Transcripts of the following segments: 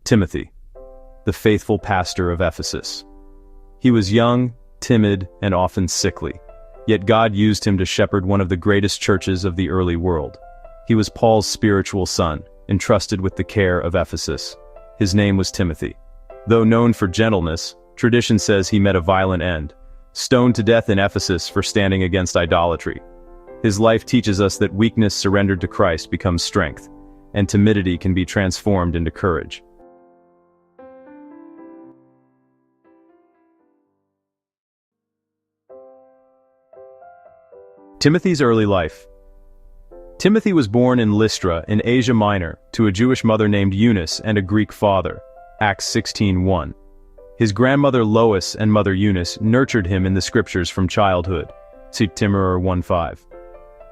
Timothy, the faithful pastor of Ephesus. He was young, timid, and often sickly, yet God used him to shepherd one of the greatest churches of the early world. He was Paul's spiritual son, entrusted with the care of Ephesus. His name was Timothy. Though known for gentleness, tradition says he met a violent end, stoned to death in Ephesus for standing against idolatry. His life teaches us that weakness surrendered to Christ becomes strength, and timidity can be transformed into courage. Timothy's early life. Timothy was born in Lystra in Asia Minor to a Jewish mother named Eunice and a Greek father, Acts 16:1. His grandmother Lois and mother Eunice nurtured him in the scriptures from childhood, see Timur 1:5.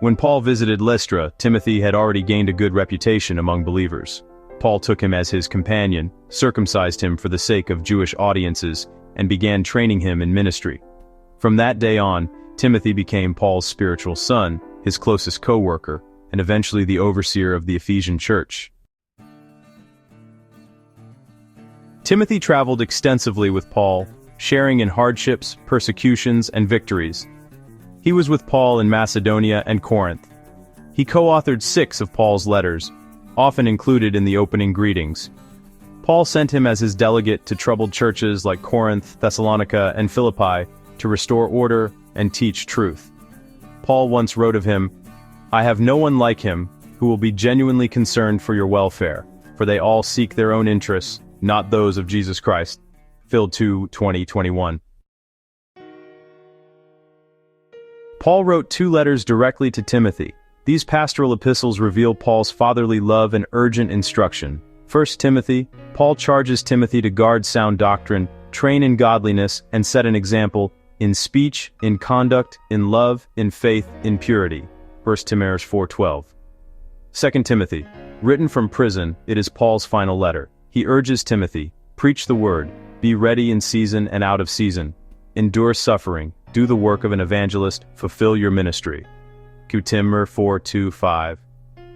When Paul visited Lystra, Timothy had already gained a good reputation among believers. Paul took him as his companion, circumcised him for the sake of Jewish audiences, and began training him in ministry. From that day on, Timothy became Paul's spiritual son, his closest co-worker, and eventually the overseer of the Ephesian church. Timothy traveled extensively with Paul, sharing in hardships, persecutions, and victories. He was with Paul in Macedonia and Corinth. He co-authored 6 of Paul's letters, often included in the opening greetings. Paul sent him as his delegate to troubled churches like Corinth, Thessalonica, and Philippi to restore order and teach truth. Paul once wrote of him, "I have no one like him who will be genuinely concerned for your welfare, for they all seek their own interests, not those of Jesus Christ." Phil 2:20-21. Paul wrote 2 letters directly to Timothy. These pastoral epistles reveal Paul's fatherly love and urgent instruction. 1 Timothy, Paul charges Timothy to guard sound doctrine, train in godliness, and set an example in speech, in conduct, in love, in faith, in purity. 1 Timothy 4:12. 2 Timothy, written from prison, it is Paul's final letter. He urges Timothy, preach the word, be ready in season and out of season, endure suffering, do the work of an evangelist, fulfill your ministry. 2 Timothy 4:2-5.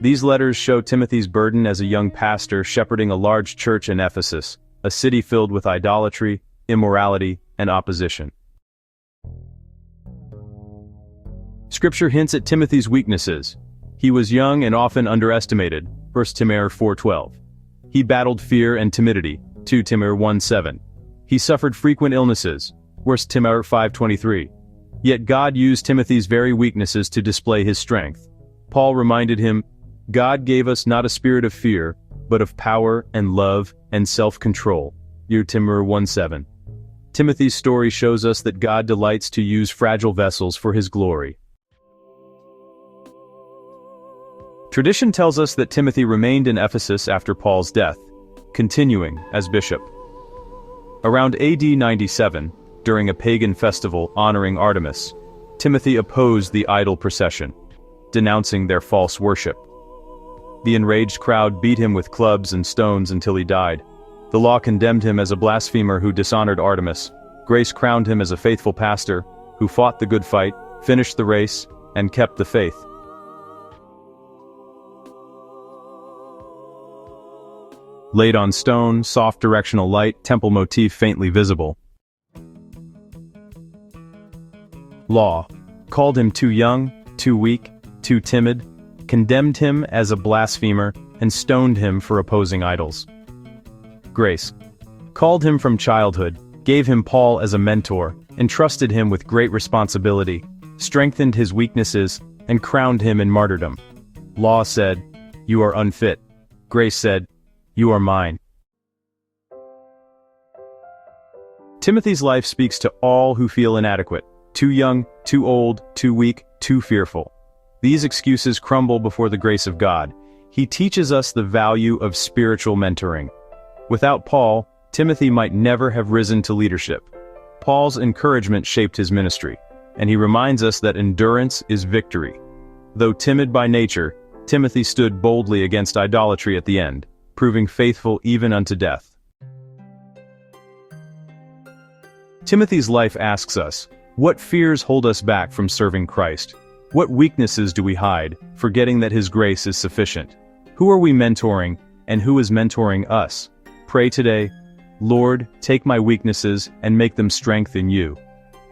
These letters show Timothy's burden as a young pastor shepherding a large church in Ephesus, a city filled with idolatry, immorality, and opposition. Scripture hints at Timothy's weaknesses. He was young and often underestimated, 1 Timothy 4:12. He battled fear and timidity, 2 Timothy 1:7. He suffered frequent illnesses, 1 Timothy 5:23. Yet God used Timothy's very weaknesses to display his strength. Paul reminded him, God gave us not a spirit of fear, but of power and love and self-control, 2 Timothy 1:7. Timothy's story shows us that God delights to use fragile vessels for his glory. Tradition tells us that Timothy remained in Ephesus after Paul's death, continuing as bishop. Around AD 97, during a pagan festival honoring Artemis, Timothy opposed the idol procession, denouncing their false worship. The enraged crowd beat him with clubs and stones until he died. The law condemned him as a blasphemer who dishonored Artemis. Grace crowned him as a faithful pastor who fought the good fight, finished the race, and kept the faith. Laid on stone, soft directional light, temple motif faintly visible. Law called him too young, too weak, too timid, condemned him as a blasphemer, and stoned him for opposing idols. Grace called him from childhood, gave him Paul as a mentor, entrusted him with great responsibility, strengthened his weaknesses, and crowned him in martyrdom. Law said, "You are unfit." Grace said, "You are mine." Timothy's life speaks to all who feel inadequate, too young, too old, too weak, too fearful. These excuses crumble before the grace of God. He teaches us the value of spiritual mentoring. Without Paul, Timothy might never have risen to leadership. Paul's encouragement shaped his ministry, and he reminds us that endurance is victory. Though timid by nature, Timothy stood boldly against idolatry at the end, proving faithful even unto death. Timothy's life asks us, what fears hold us back from serving Christ? What weaknesses do we hide, forgetting that His grace is sufficient? Who are we mentoring, and who is mentoring us? Pray today, Lord, take my weaknesses and make them strength in you.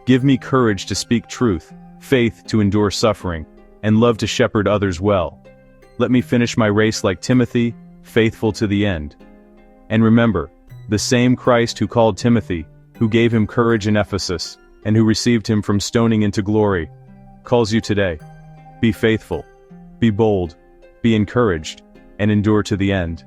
Give me courage to speak truth, faith to endure suffering, and love to shepherd others well. Let me finish my race like Timothy, faithful to the end. And remember, the same Christ who called Timothy, who gave him courage in Ephesus, and who received him from stoning into glory, calls you today. Be faithful, be bold, be encouraged, and endure to the end.